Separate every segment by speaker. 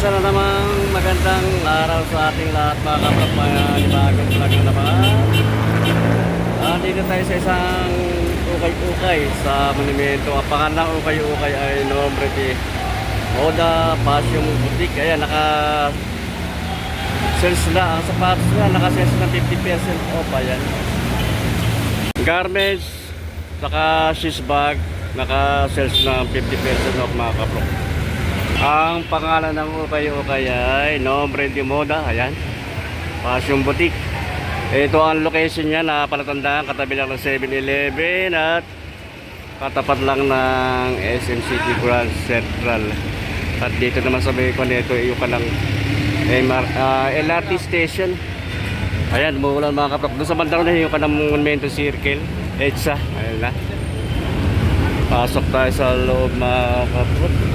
Speaker 1: Isa na namang magandang araw sa ating lahat mga kapagpanibagong vlog na naman. Dito tayo sa isang ukay-ukay sa monumento. Ang pangalan ng ukay-ukay ay Nombre de Moda Fashion Boutique. Ayan, naka-sales na. Ang sapatos na, naka-sales na 50% off. Ayan. Garments, saka shoes bag, naka-sales na 50% off mga kapro. Ang pangalan ng ukay-ukay ay Nombre de Moda. Ayan, Fashion Boutique. Ito ang location niya na palatandaan, katabi lang ng 7-Eleven at katapat lang ng SM City Grand Central. At dito naman sa may nito yung kanang LRT station. Ayan, umuulan mga kapatid. Doon sa bandang na yung kanang Monumento Circle EDSA. Ayan na, pasok tayo sa loob mga kapatid.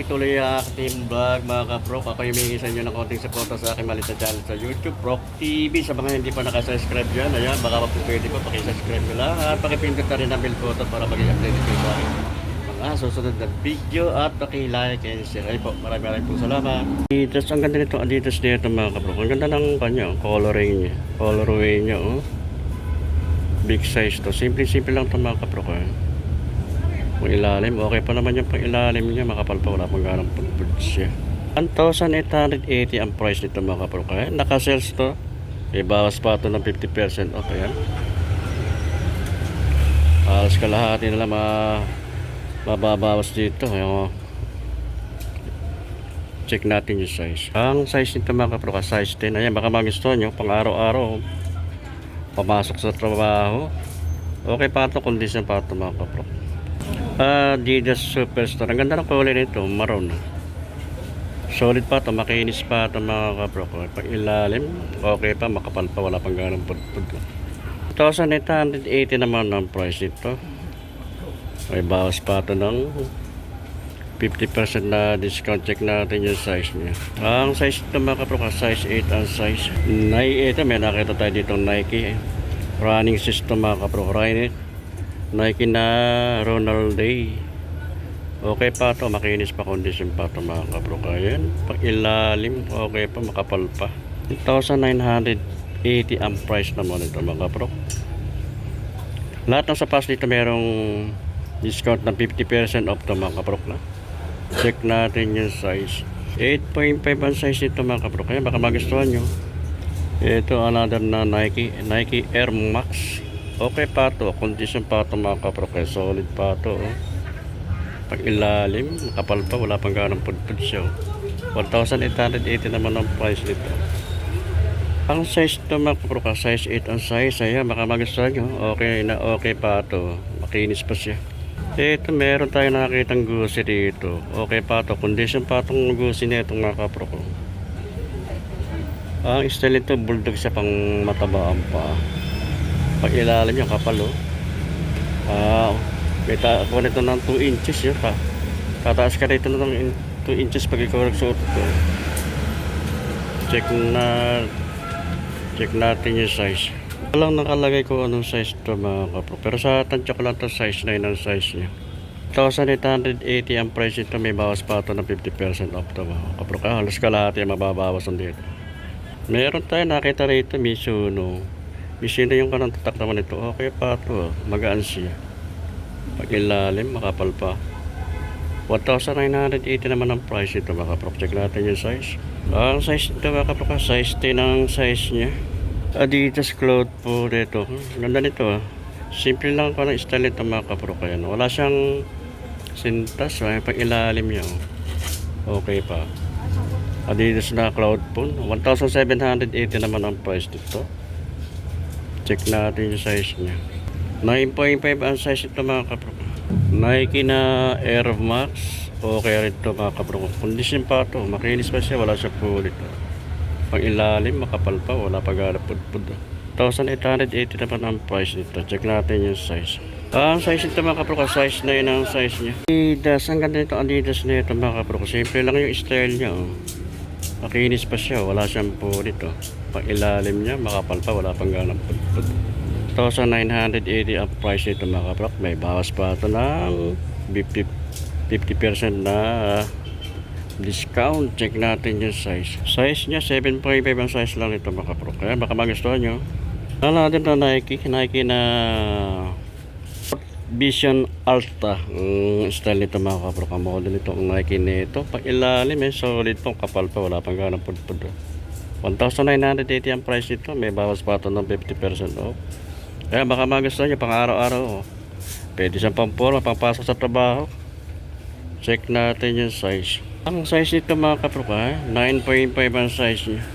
Speaker 1: Tuloy ang aking vlog mga ka-Prok. Ako yung hihingi sa inyo ng konting suporta sa aking maliit na channel sa YouTube, Prok TV. Sa mga hindi pa nakasubscribe dyan, ayan, baka pa po pwede po, pakisubscribe ko lang at pakipindot na rin ang bell button para maging updated kayo sa akin mga susunod na video at paki-like and share. Ay po, maraming po salamat. Adidas, ang ganda nito, Adidas dito mga ka-Prok. Ang ganda ng kanya, colorway niya, oh. Big size to, simple lang ito mga ka-Prok, eh. Pang ilalim, okay pa naman yung pang ilalim niya, makapal pa, wala pang ganang pudpud siya. 1,880 ang price nito mga kapro. Kaya naka-sales to, bawas pa ito ng 50% off. Ayan, halos kalahati na lang mababawas dito. Ayan, check natin yung size. Ang size nito mga kapro, size 10. Ayan, baka magustuhan nyo pang araw-araw, pamasok sa trabaho, okay pa ito, condition pa ito mga kapro. Adidas Superstar. Ang ganda ng kulay nito, maroon. Solid pa to, makinis pa to mga kapro. Pag ilalim, okay pa, makapal pa, wala pang ganang pudpud. 1,880 naman ang price nito. May bawas pa to ng 50% na discount. Check natin yung size niya. Ang size nito mga kapro, size 8 ang size. Nike, ito may nakita tayo dito Nike running system mga kapro. Nike na Ronald Day. Okay pa to, makinis pa, condition pa to mga kapro. Kayan, pag ilalim, okay pa, makapal pa. 1,980 ang price naman ito mga kapro. Lahat ng sapatos dito merong discount ng 50% off to mga kapro na. Check natin yung size. 8.5 ang size nito mga kapro. Kaya baka magustuhan nyo. Ito another na Nike Air Max. Okay pa to, condition pa to mga kapro, kaya solid pa to, oh. Pag ilalim, makapal pa, wala pang ganang pudpud siya, oh. 1,880 naman ang price nito. Ang size to mga kapro, size 8 ang size. Ayan, baka magustuhan nyo, okay na okay pa to, makinis pa siya. Ito meron tayo nakakitang gusi dito, okay pa to, condition pa tong gusi nito mga kapro ko. Ang style nito, bulldog siya, pang matabaan pa. Pag ilalim yung kapal, oh. May ako nito ng 2 inches yun pa. Tataas ka nito ng 2 inches pag ikaw nagsuot ito. Check natin yung size. Walang nakalagay ko anong size ito mga kapro. Pero sa tansya ko lang ito, size 9 ang size niya. 1,880 ang price ito. May bawas pa ito ng 50% off ito mga kapro. Halos kalahati ang mababawasan dito. Meron tayo nakita rito Mizuno. Mizuno yung kanang tatak naman ito. Okay pa ito, magaan siya. Pag ilalim, makapal pa. 1,980 naman ang price ito mga kaprok. Check natin yung size. Ang size nito mga kaprok, size 10 ang size niya. Adidas Cloud po dito. Ganda nito ah. Simple lang pa ng style nito mga kaprok. Ayan. Wala siyang sintas. Pag ilalim niya. Okay pa. Adidas na Cloud po. 1,780 naman ang price nito. Check natin yung size niya. 9.5 ang size ito mga kaprok. Nike na Air Max. Okay rin ito mga kaprok. Condition pa ito. Makinis pa siya. Wala siya pulit. Pang ilalim, makapal pa. Wala pa gala pudpud. 1,880 naman ang price nito. Check natin yung size. Ang size nito mga kaprok. Size 9 ang size niya. Adidas. Ang ganda nito Adidas na ito mga kaprok. Simple lang yung style niya. Makinis pa siya. Wala siyang pulit. Pang ilalim niya, makapal pa. Wala pang gala pudpud. 1,980 ang price nito mga kaprok. May bawas pa ito ng 50% na discount. Check natin yung size. Size niya 7.5 ang size lang nito mga kaprok. Kaya baka magustuhan nyo. Natin na Nike na Vision Alta. Style nito mga kaprok. Ang model nito ang Nike nito. Pag ilalim solid pong kapal pa. Wala pang ganang pudpud. 1,980 ang price nito. May bawas pa ito ng 50% off. Kaya baka magustuhan nyo pang araw-araw. Pwede siyang pang-forma, pang-pasok sa trabaho. Check natin yung size. Ang size nito mga kaprok 9.5 ang size niya.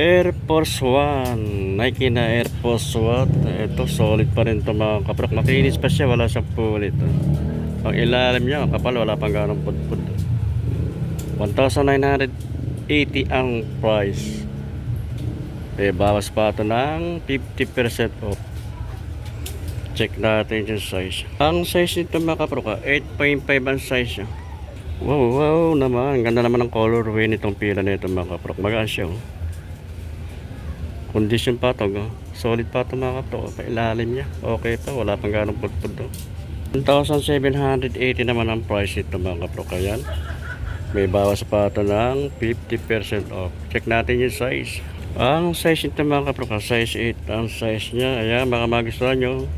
Speaker 1: Air Force 1. Nike na Air Force 1. Ito solid pa rin ito mga kaprok. Makinis pa siya, wala siyang pulit. Pang ilalim niya, kapal, wala pang ganong pudpud. 1,980 ang price. Bawas pa ito ng 50% off. Check natin yung size. Ang size nito mga kaprok 8.5 ang size niya. Wow naman. Ganda naman ang colorway nitong pila nito mga kaprok. Magaan siya. Condition pa ito. Solid pa ito mga kaprok. Pailalim niya. Okay pa. Wala pang ganong pudpud. 1,780 naman ang price nito mga kaprok. Ayan. May bawas pa ito ng 50% off. Check natin yung size. Ang size nito mga kaprok size 8 ang size niya. Ayan. Baka magustuhan nyo.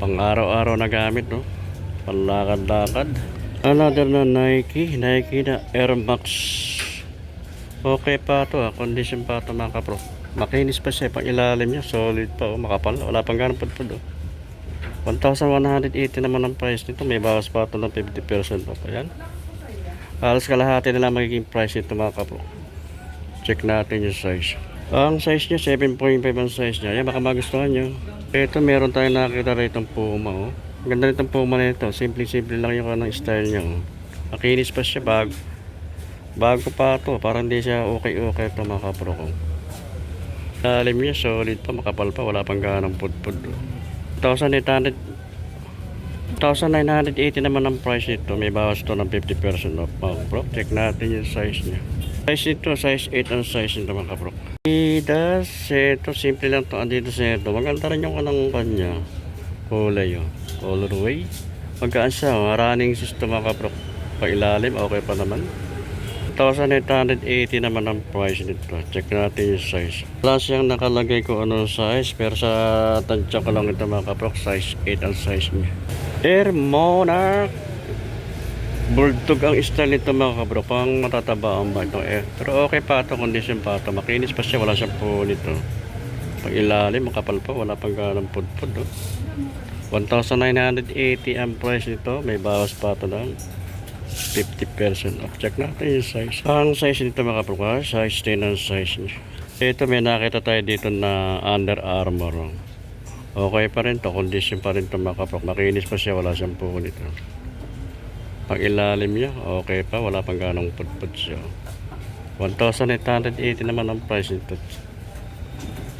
Speaker 1: Pang araw-araw na gamit, no? Panlakad-lakad. Another na Nike na Air Max. Okay pa ito, condition pa ito mga kapro. Makinis pa siya, pang ilalim niya, solid pa, makapal, wala pang ganang pudpud. 1,180 naman ang price nito, may bawas pa ito ng 50% off. Ayan. Halos kalahati na lang magiging price nito mga kapro. Check natin yung size. Ang size niya 7.5 ang size niya. Ayan, baka magustuhan nyo. Ito meron tayong nakita rito ng Puma. Ganda nitong Puma nito. Simple lang yung kanang style niya. Makinis pa siya. Bago pa ito. Parang hindi siya okay ito mga kapro ko. Lalim niya solid pa. Makapal pa. Wala pang ganang pudpud. 1,980 naman ang price nito. May bawas ito ng 50% off mga kapro. Check natin yung size niya. Size nito, size 8 ang size nito mga kapro. Adidas, ito simple lang ito. Adidas ito. Maganda rin yung kanang kanya. Kulay colorway. Magkaan siya. Running system mga kapro. Pailalim, okay pa naman. 1,880 naman ang price nito. Check natin yung size. Wala siyang nakalagay ko anong size. Pero sa tansya ko lang ito mga kapro. Size 8 ang size niya. Air Monarch. Bulldog ang style nito mga kabro. Pang matataba ang bag. Pero okay pa ito. Condition pa ito. Makinis pa siya. Wala siyang pulit. Pag ilalim, makapal pa. Wala pang ganang pudpud. 1,980 ang price nito. May bawas pa ito ng 50% off. Check natin yung size. Ang size nito mga kabro. Size 10 ang size niya. Ito may nakita tayo dito na Under Armour. Okay pa rin to. Condition pa rin to mga kabro. Makinis pa siya. Wala siyang pulit. Pag ilalim niya, okay pa, wala pang ganong pudpud siya. 1,880 naman ang price nito.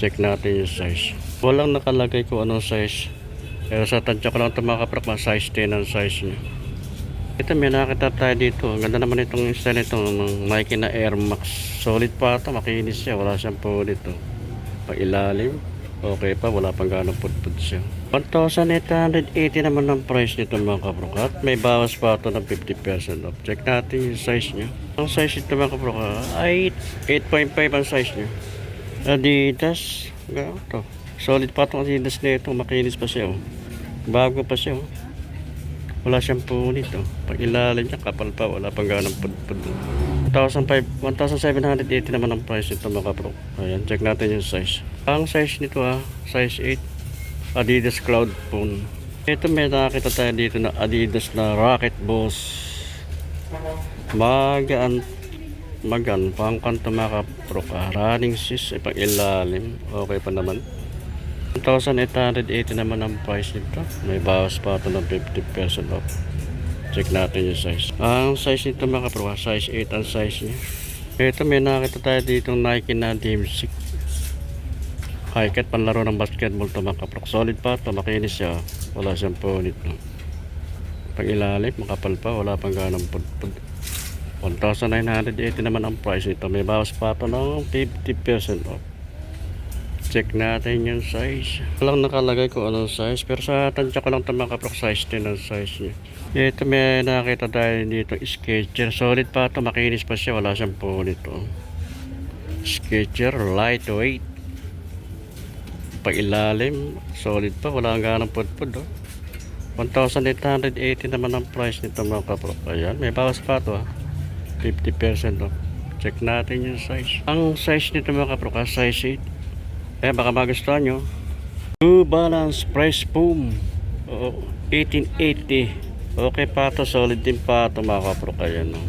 Speaker 1: Check natin yung size. Walang nakalagay ko anong size. Pero sa tansya ko lang ito mga kaprok, size 10 ang size niya. Ito may nakita tayo dito. Ang ganda naman itong style nito, Nike na Air Max. Solid pa ito, makinis siya, wala siyang pulit. Pag ilalim, okay pa, wala pang ganong pudpud siya. 1,880 naman ang price nito mga kaprok. At may bawas pa ito ng 50% off. Check natin yung size niya. Ang size nito mga kaprok ay 8.5 ang size niya. Adidas. Ito. Solid pa itong Adidas nito. Makinis pa siya. Bago pa siya. Wala siyang punit oh. Pag ilalim niya, kapal pa, wala pang ganang pudpud. 1,780 naman ang price nito mga kapro. Ayan, check natin yung size. Ang size nito size 8, Adidas Cloud Phone. Ito may nakita tayo dito na Adidas na Rocket Boss. Magaan pang kanto mga kapro. Running shoes, pang ilalim. Okay pa naman. 1,880 naman ang price nito. May bawas pa ito ng 50% off. Check natin yung size. Ang size nito mga kapro, size 8 ang size niya. Ito may nakita tayo dito Nike na Dimsik. High-cut panlaro ng basketball to mga kapro. Solid pa ito, makinis siya. Wala siyang punit. No? Pag ilalim, makapal pa, wala pang ganang pudpud. 1,980 naman ang price nito. May bawas pa ito ng 50% off. Check natin yung size. Walang nakalagay kung anong size. Pero sa tansya ko lang ito mga kapro, size 10 ang size niya. Ito may nakita tayo dito, Skechers. Solid pa ito, makinis pa siya. Wala siyang punit. Oh. Skechers, lightweight. Pag ilalim, solid pa. Wala ang ganang pudpud. Oh. 1,880 naman ang price nito mga kapro. Ayan, may bawas pa ito. 50% off. Check natin yung size. Ang size nito mga kapro, size 8. Baka magustuhan nyo. New Balance Price Boom 1880. Okay pa ito, solid din pa ito mga kapro. Kaya no,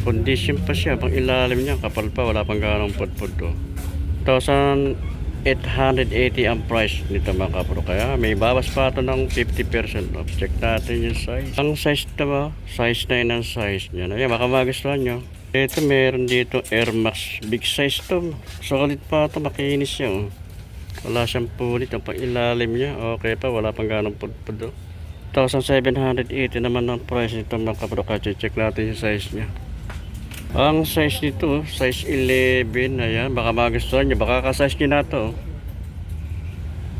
Speaker 1: condition pa siya. Pang ilalim niya, kapal pa, wala pang ganong pudpud to. 1,880 ang price nito mga kapro. Kaya may bawas pa ito ng 50% off. Check natin yung size. Ang size ito size 9 ang size niya. Ayan, baka magustuhan nyo. Ito meron dito Air Max, big size to. Solid pa ito, makinis siya. Oh. Wala siyang punit. Ang pang ilalim niya, okay pa, wala pang ganong pudpud. 1,780 naman ang price nito mga kapro. Check natin yung size niya. Ang size nito, size 11. Ayan, baka magustuhan nyo. Baka ka-size nyo na to.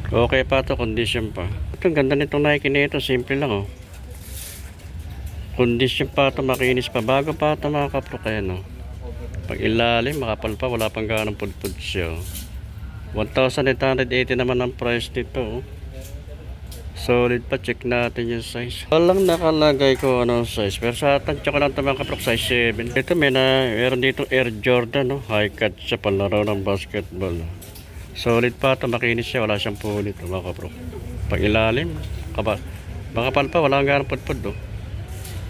Speaker 1: Okay pa ito, condition pa. Ito, ang ganda nitong Nike na ito. Simple lang oh. Condition pa ito, makinis pa. Bago pa ito mga kapro. Kaya no, pag ilalim, makapal pa, wala pang ganong pudpud siya. 1,880 naman ang price nito. Solid pa, check natin yung size. Walang nakalagay ko anong size. Pero sa tansya ko lang ito mga kapro, size 7. Ito meron dito Air Jordan. No? High cut siya, panlaro ng basketball. Solid pa ito, makinis siya, wala siyang punit mga kapro. Pag ilalim, makapal pa, wala ganong pudpud.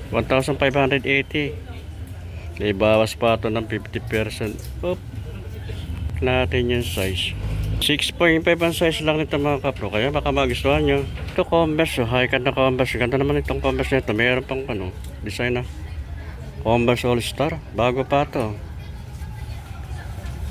Speaker 1: 1,580. May bawas pa ito ng 50%. Oop. Natin yung size. 6.5 ang size lang nito mga kapro. Kaya baka magustuhan nyo. Ito Converse. High cut na Converse. Ganda naman itong Converse nito. Mayroon pang design na Converse All Star. Bago pa ito.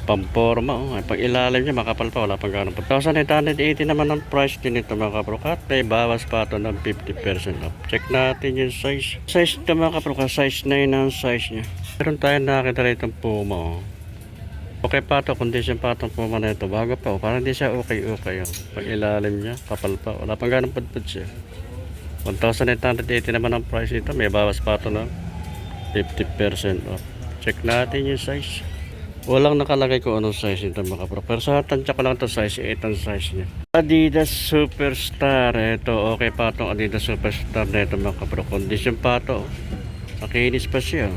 Speaker 1: Pamporma. Pag ilalim niya, makapal pa. Wala pang ganun. 1,880 naman ang price din ito mga kapro. At may bawas pa ito ng 50% off. Check natin yung size. Size ito mga kapro. Size 9 ang size niya. Meron tayo nakita rin itong Puma. Okay pa ito. Condition pa itong Puma na ito. Bago pa. Parang hindi siya okay. Pag ilalim niya, kapal pa. Wala pang ganun pudpud siya. 1,880 naman ang price nito. May bawas pa ito ng 50% off. Check natin yung size. Walang nakalagay ko anong size nito mga kapro. Pero sa tansya ko lang ito, size 8 ang size niya. Adidas Superstar. Ito, okay pa itong Adidas Superstar na ito mga kapro. Condition pa ito. Makinis pa siya.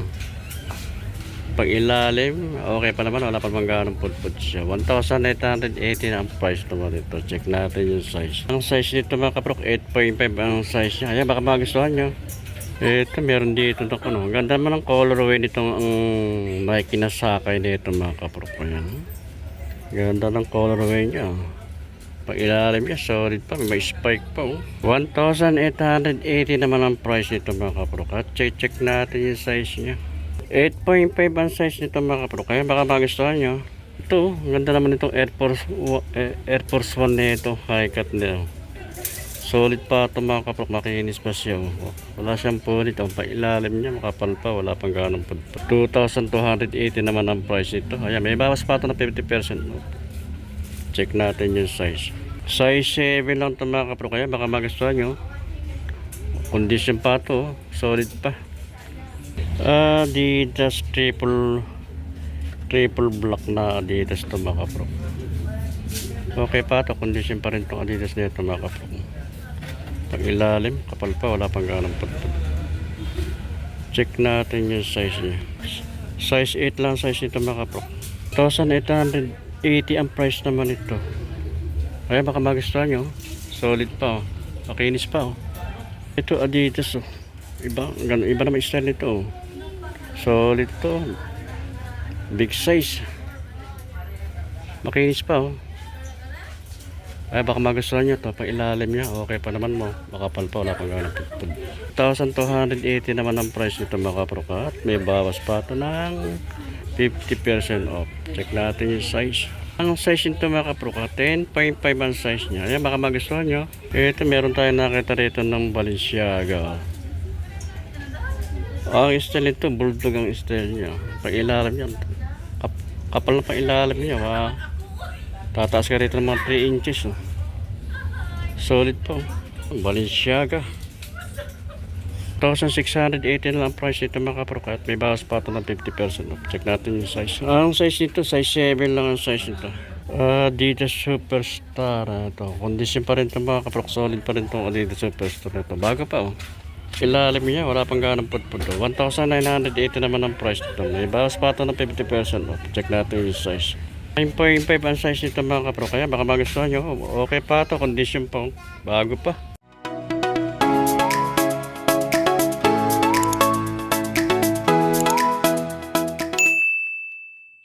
Speaker 1: Pag ilalim, okay pa naman. Wala pa mang ganong pudpud siya. 1,880 na ang price naman ito. Check natin yung size. Ang size nito mga kapro, 8.5 ang size niya. Ayan, baka magustuhan nyo. Ito, meron dito na Ang ganda naman ang colorway nitong Nike na sakay nito mga kapro. Ayan. Ganda ng colorway niya. Pag ilalim niya, solid pa. May spike pa. 1,880 naman ang price nito mga kapro. At check natin yung size niya. 8.5 ang size nito mga kapro. Kaya baka magustuhan nyo. Ito, ganda naman itong Air Force 1 nito. High cut nito. Solid pa ito mga kapro, makinis pa siya. Wala siyang punit. Ang pailalim niya, makapal pa. Wala pang ganong pudpud. 2,280 naman ang price ito. Ayan, may bawas pa ito na 50%. Check natin yung size. Size 7 lang ito mga kapro. Kaya baka magustuhan nyo. Condition pa ito. Solid pa. Adidas triple black na Adidas ito mga kapro. Okay pa ito. Condition pa rin itong Adidas na ito mga kapro. Pag ilalim, kapal pa, wala pang ganang putput. Check natin yung size niya. Size 8 lang size nito mga kapro. 1,880 ang price naman ito. Kaya baka magustuhan nyo. Solid pa oh. Makinis pa oh. Ito Adidas oh. Iba naman style nito oh. Solid to. Big size. Makinis pa oh. Ay baka magustuhan nyo to. Pag ilalim niya okay pa naman mo. Makapal pa wala pang ganang putput. 1,280 naman ang price nito mga kapro. At may bawas pa ito ng 50% off. Check natin yung size. Ang size nito mga kapro, 10.5 ang size niya. Ayan, baka magustuhan nyo. Ito, meron tayo nakita rito ng Balenciaga. Ang style nito, bulldog ang style niya. Pag ilalim niya, kapal na pang ilalim niya. Tataas ka rito ng mga 3 inches. Oh. Solid po. Balenciaga. 1,680 na lang price nito mga kapro. At may bawas pa ito ng 50% off. Check natin yung size. Ang size nito, size 7 lang ang size nito. Adidas Superstar. Ito. Condition pa rin ito mga kapro. Solid pa rin itong Adidas Superstar ito. Bago pa oh. Ilalim niya, wala pang ganang putput. 1,980 naman ang price nito. May bawas pa ito ng 50% off. Check natin yung size. 9.5 ang size nito mga kapro. Kaya baka magustuhan nyo. Okay pa ito. Condition pa. Bago pa.